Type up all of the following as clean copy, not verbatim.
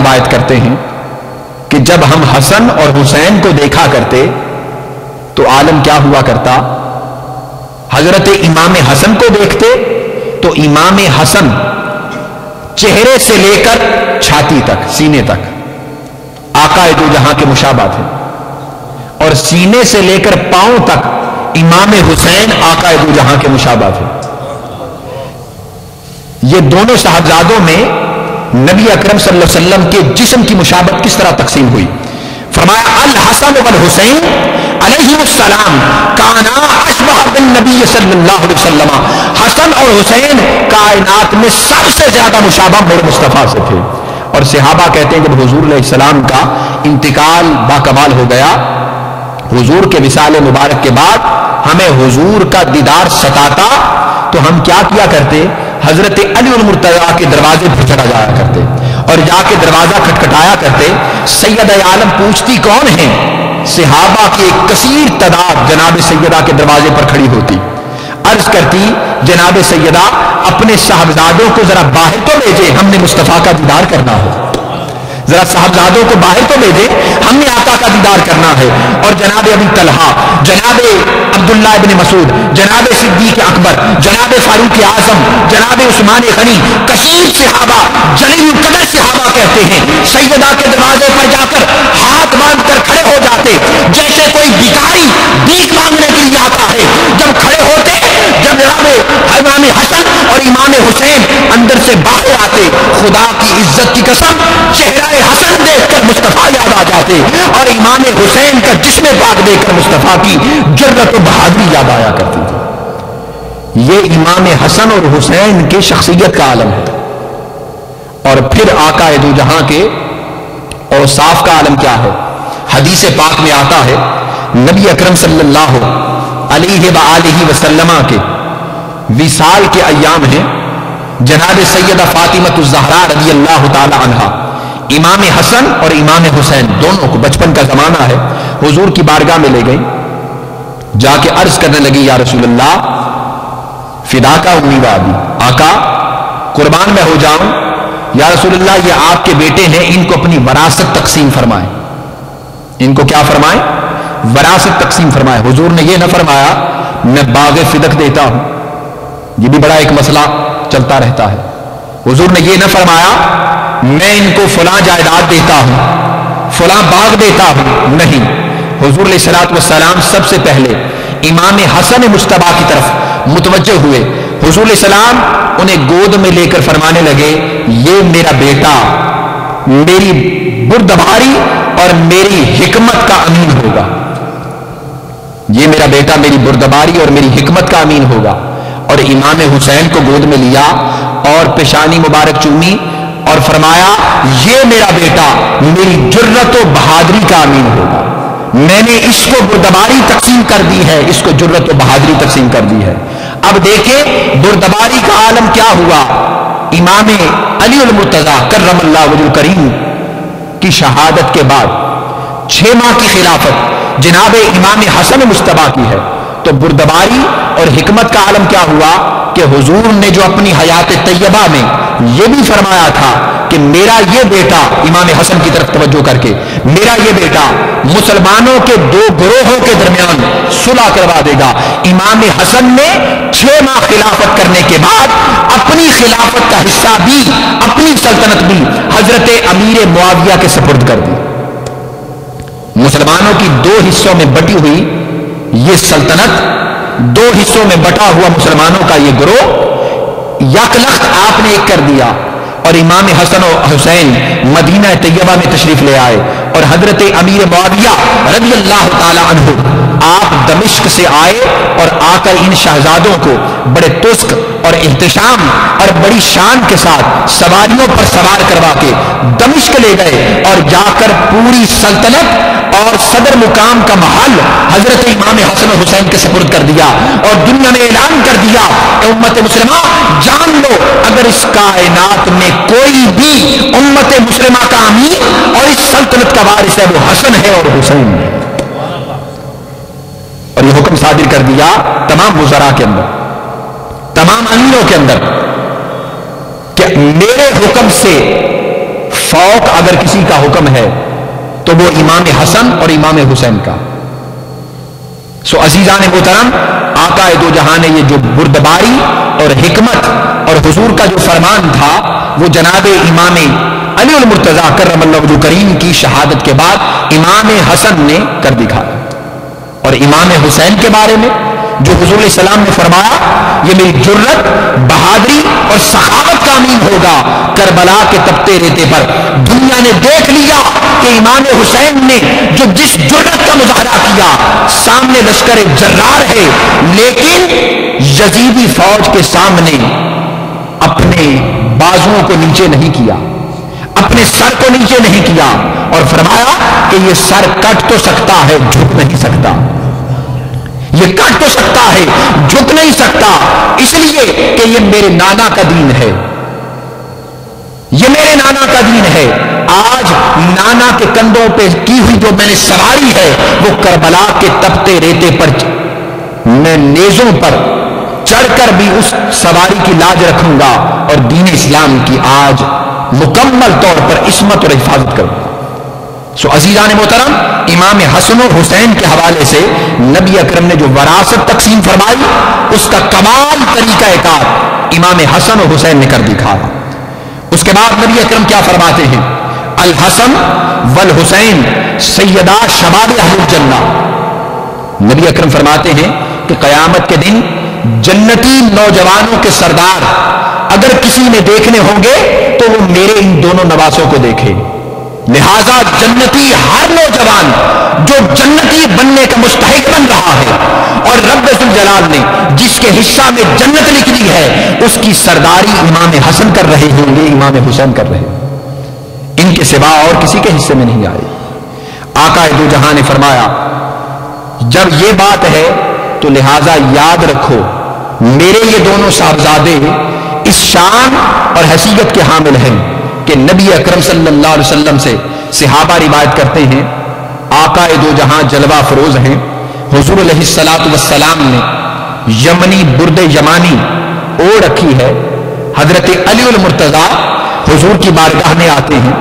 روایت کرتے ہیں کہ جب ہم حسن اور حسین کو دیکھا کرتے تو عالم کیا ہوا کرتا؟ حضرت امام حسن کو دیکھتے تو امام حسن چہرے سے لے کر چھاتی تک، سینے تک آقا دو جہاں کے مشابہ تھے، اور سینے سے لے کر پاؤں تک امام حسین آقا دو جہاں کے مشابہ تھے۔ یہ دونوں صاحبزادوں میں نبی اکرم صلی اللہ علیہ وسلم کے جسم کی مشابہت کس طرح تقسیم ہوئی؟ فرمایا الحسن والحسین علیہم السلام کانا اشبہ بالنبی صلی اللہ علیہ وسلم، حسن اور حسین کائنات میں سب سے زیادہ مشابہ میرے مصطفیٰ سے تھے۔ اور صحابہ کہتے ہیں جب حضور علیہ السلام کا انتقال باکمال ہو گیا، حضور کے وصال مبارک کے بعد ہمیں حضور کا دیدار ستاتا تو ہم کیا کیا کرتے؟ حضرت علی المرتضیٰ کے دروازے پر چڑھا جایا کرتے اور جا کے دروازہ کھٹکھٹایا کرتے۔ سید عالم پوچھتی کون ہیں؟ صحابہ کی ایک کثیر تعداد جناب سیدہ کے دروازے پر کھڑی ہوتی، عرض کرتی جناب سیدہ اپنے صاحبزادوں کو ذرا باہر تو بھیجے، ہم نے مصطفیٰ کا دیدار کرنا ہو، ذرا صاحبزادوں کو باہر تو بھیجے، ہم نے آقا کا دیدار کرنا ہے۔ اور جناب ابی طلحہ، جناب عبداللہ ابن مسعود، جناب صدیق اکبر، جناب فاروق اعظم، جناب عثمان غنی، کثیر صحابہ جلیل القدر صحابہ کہتے ہیں سیدہ کے دروازے پر جا کر ہاتھ باندھ کر کھڑے ہو جاتے جیسے کوئی بھکاری بھیک مانگنے کے لیے آتا ہے۔ جب کھڑے ہوتے، جب جناب امام حسن اور امام حسین اندر سے باہر آتے، خدا کی عزت کی قسم چہرہ حسن دیکھ کر مصطفیٰ یاد آ جاتے اور امام حسین کا جسم پاک دیکھ کر مصطفیٰ کی جرأت و بہادری یاد آیا کرتی تھی۔ یہ امام حسن اور حسین کی شخصیت کا عالم ہے۔ اور پھر آقا دو جہاں کے اوصاف کا عالم کیا ہے؟ حدیث پاک میں آتا ہے نبی اکرم صلی اللہ علیہ وآلہ وسلم کے وصال کے ایام ہیں، جناب سیدہ فاطمہ الزہرا رضی اللہ تعالی عنہا امام حسن اور امام حسین دونوں کو بچپن کا زمانہ ہے، حضور کی بارگاہ میں لے گئی، جا کے عرض کرنے لگی یا رسول اللہ فدا کا امی بابی، آقا قربان میں ہو جاؤں، یا رسول اللہ یہ آپ کے بیٹے ہیں، ان کو اپنی وراثت تقسیم فرمائیں۔ ان کو کیا فرمائیں؟ وراثت تقسیم فرمائیں۔ حضور نے یہ نہ فرمایا میں باغ فدق دیتا ہوں، یہ بھی بڑا ایک مسئلہ چلتا رہتا ہے۔ حضور نے یہ نہ فرمایا میں ان کو فلاں جائیداد دیتا ہوں، فلاں باغ دیتا ہوں، نہیں۔ حضور علیہ الصلوۃ والسلام سب سے پہلے امام حسن مجتبیٰ کی طرف متوجہ ہوئے، حضور علیہ السلام انہیں گود میں لے کر فرمانے لگے یہ میرا بیٹا میری بردباری اور میری حکمت کا امین ہوگا، یہ میرا بیٹا میری بردباری اور میری حکمت کا امین ہوگا۔ اور امام حسین کو گود میں لیا اور پیشانی مبارک چومی اور فرمایا یہ میرا بیٹا میری جرت و بہادری کا امین ہوگا، میں نے اس کو بردباری تقسیم کر دی ہے، اس کو جرت و بہادری تقسیم کر دی ہے۔ اب دیکھیں بردباری کا عالم کیا ہوا؟ امام علی المرتضیٰ کرم اللہ وجہ کریم کی شہادت کے بعد 6 ماہ کی خلافت جناب امام حسن مجتبیٰ کی ہے، تو بردباری اور حکمت کا عالم کیا ہوا کہ حضور نے جو اپنی حیات طیبہ میں یہ بھی فرمایا تھا کہ میرا یہ بیٹا، امام حسن کی طرف توجہ کر کے، میرا یہ بیٹا مسلمانوں کے 2 گروہوں کے درمیان صلح کروا دے گا۔ امام حسن نے 6 ماہ خلافت کرنے کے بعد اپنی خلافت کا حصہ بھی، اپنی سلطنت بھی حضرت امیر معاویہ کے سپرد کر دی۔ مسلمانوں کی 2 حصوں میں بٹی ہوئی یہ سلطنت، 2 حصوں میں بٹا ہوا مسلمانوں کا یہ گروہ یک لخت آپ نے ایک کر دیا، اور امام حسن و حسین مدینہ طیبہ میں تشریف لے آئے، اور حضرت امیر معاویہ رضی اللہ تعالی عنہ آپ دمشق سے آئے اور آ کر ان شہزادوں کو بڑے تسک اور احتشام اور بڑی شان کے ساتھ سواریوں پر سوار کروا کے دمشق لے گئے، اور جا کر پوری سلطنت اور صدر مقام کا محل حضرت امام حسن و حسین کے سپرد کر دیا، اور دنیا میں اعلان کر دیا کہ امت مسلمہ جان لو اگر اس کائنات میں کوئی بھی امت مسلمہ کا امین اور اس سلطنت کا وارث ہے وہ حسن ہے اور حسین ہے۔ اور یہ حکم صادر کر دیا تمام وزراء کے اندر، تمام امینوں کے اندر کہ میرے حکم سے فوق اگر کسی کا حکم ہے تو وہ امام حسن اور امام حسین کا. سو عزیزان محترم، آقا دو جہاں نے یہ جو بردباری اور حکمت اور حضور کا جو فرمان تھا وہ جناب امام علی المرتضیٰ کرم اللہ وجہہ کریم کی شہادت کے بعد امام حسن نے کر دکھایا. اور امام حسین کے بارے میں جو حضور علیہ السلام نے فرمایا یہ میری جرت، بہادری اور سخاوت کا امین ہوگا کربلا کے تپتے ریتے پر. دنیا نے دیکھ لیا کہ امام حسین نے جو جس جرت کا مظاہرہ کیا، سامنے لشکر جرار ہے لیکن یزیدی فوج کے سامنے اپنے بازوؤں کو نیچے نہیں کیا، اپنے سر کو نیچے نہیں کیا، اور فرمایا کہ یہ سر کٹ تو سکتا ہے جھک نہیں سکتا، یہ کٹ تو سکتا ہے جھک نہیں سکتا، اس لیے کہ یہ میرے نانا کا دین ہے، یہ میرے نانا کا دین ہے. آج نانا کے کندھوں پہ کی ہوئی جو میں نے سواری ہے وہ کربلا کے تپتے ریتے پر میں نیزوں پر چڑھ کر بھی اس سواری کی لاج رکھوں گا اور دین اسلام کی آج مکمل طور پر عصمت اور حفاظت کروں گا. سو عزیزان محترم، امام حسن و حسین کے حوالے سے نبی اکرم نے جو وراثت تقسیم فرمائی اس کا کمال طریقہ کار امام حسن و حسین نے کر دکھایا. اس کے بعد نبی اکرم کیا فرماتے ہیں؟ الحسن والحسین سیدہ شباب اہل الجنہ. نبی اکرم فرماتے ہیں کہ قیامت کے دن جنتی نوجوانوں کے سردار اگر کسی نے دیکھنے ہوں گے تو وہ میرے ان دونوں نواسوں کو دیکھے. لہذا جنتی ہر نوجوان جو جنتی بننے کا مستحق بن رہا ہے اور رب ذوالجلال نے جس کے حصہ میں جنت لکھ دی ہے اس کی سرداری امام حسن کر رہے ہوں گے، امام حسین کر رہے ہیں، ان کے سوا اور کسی کے حصے میں نہیں آئے. آقا دو جہاں نے فرمایا جب یہ بات ہے تو لہذا یاد رکھو میرے یہ دونوں صاحبزادے اس شان اور حیثیت کے حامل ہیں کہ نبی اکرم صلی اللہ علیہ وسلم سے صحابہ روایت کرتے ہیں آقا دو جہاں جلوہ فروز ہیں. حضور علیہ الصلوۃ والسلام نے یمنی برد یمانی اوڑھ رکھی ہے. حضرت علی المرتضیٰ حضور کی بارگاہ میں آتے ہیں،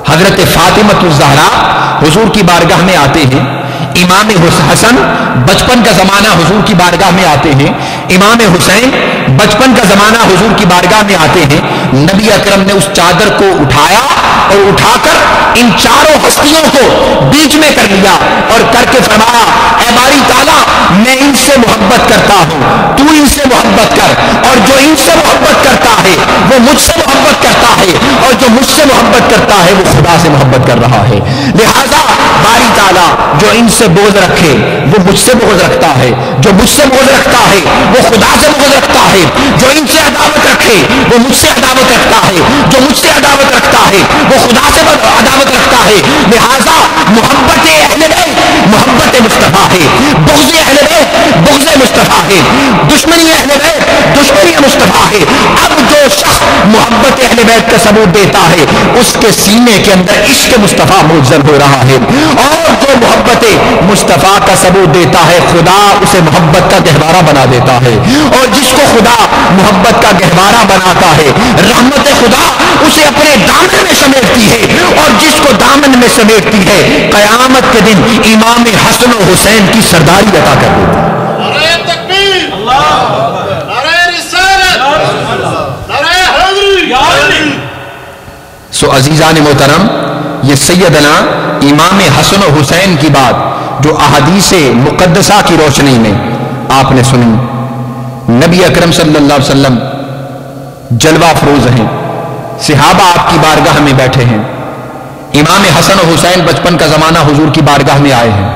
حضرت فاطمہ الزہرا حضور کی بارگاہ میں آتے ہیں، امام حسن بچپن کا زمانہ حضور کی بارگاہ میں آتے ہیں، امام حسین بچپن کا زمانہ حضور کی بارگاہ میں آتے ہیں. نبی اکرم نے اس چادر کو اٹھایا اور اٹھا کر ان چاروں ہستیوں کو بیچ میں کر لیا اور کر کے فرمایا اے باری تعالیٰ میں ان سے محبت کرتا ہوں، تو ان سے محبت کر، اور جو ان سے محبت کرتا ہے وہ مجھ سے محبت کرتا ہے، اور جو مجھ سے محبت کرتا ہے وہ خدا سے محبت کر رہا ہے. لہذا باری تعالیٰ جو ان سے بغض رکھے وہ مجھ سے بغض رکھتا ہے، جو مجھ سے بغض رکھتا ہے وہ خدا سے بغض رکھتا ہے، جو ان سے عداوت رکھے وہ مجھ سے عداوت رکھتا ہے، جو مجھ سے عداوت رکھتا ہے وہ خدا سے عداوت رکھتا ہے. لہذا محبت اہل بیت محبت مصطفیٰ ہے، بغض اہل بیت بغض مصطفیٰ ہے، دشمنی اہل بیت دشمنی مصطفیٰ ہے. اب جو شخص محبت اہل بیت کا ثبوت دیتا ہے اس کے سینے کے اندر عشق مصطفیٰ منزل ہو رہا ہے، اور جو محبت مصطفیٰ کا ثبوت دیتا ہے خدا اسے محبت کا گہوارہ بنا دیتا ہے، اور جس کو خدا محبت کا گہوارہ بناتا ہے رحمت خدا اسے اپنے دامن میں سمیٹتی ہے، اور جس کو دامن میں سمیٹتی ہے قیامت کے دن امام حسن و حسین کی سرداری عطا کر دیتی ہے. نعرہ تکبیر، نعرہ رسالت، نعرہ حیدری. سو عزیزان محترم یہ سیدنا امام حسن و حسین کی بات جو احادیث مقدسہ کی روشنی میں آپ نے سنی. نبی اکرم صلی اللہ علیہ وسلم جلوہ فروز ہیں، صحابہ آپ کی بارگاہ میں بیٹھے ہیں، امام حسن و حسین بچپن کا زمانہ حضور کی بارگاہ میں آئے ہیں.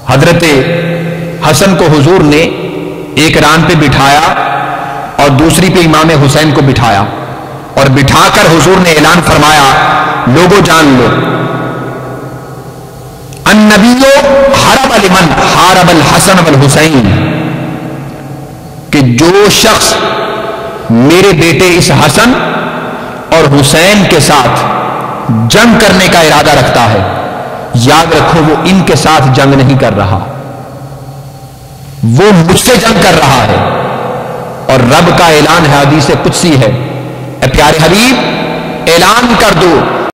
حضرت حسن کو حضور نے ایک ران پہ بٹھایا اور دوسری پہ امام حسین کو بٹھایا، اور بٹھا کر حضور نے اعلان فرمایا لوگوں جان لو النبی حرب لمن حارب الحسن والحسین، کہ جو شخص میرے بیٹے اس حسن اور حسین کے ساتھ جنگ کرنے کا ارادہ رکھتا ہے یاد رکھو وہ ان کے ساتھ جنگ نہیں کر رہا، وہ مجھ سے جنگ کر رہا ہے. اور رب کا اعلان ہے، حدیث قدسی ہے، اے پیارے حبیب اعلان کر دو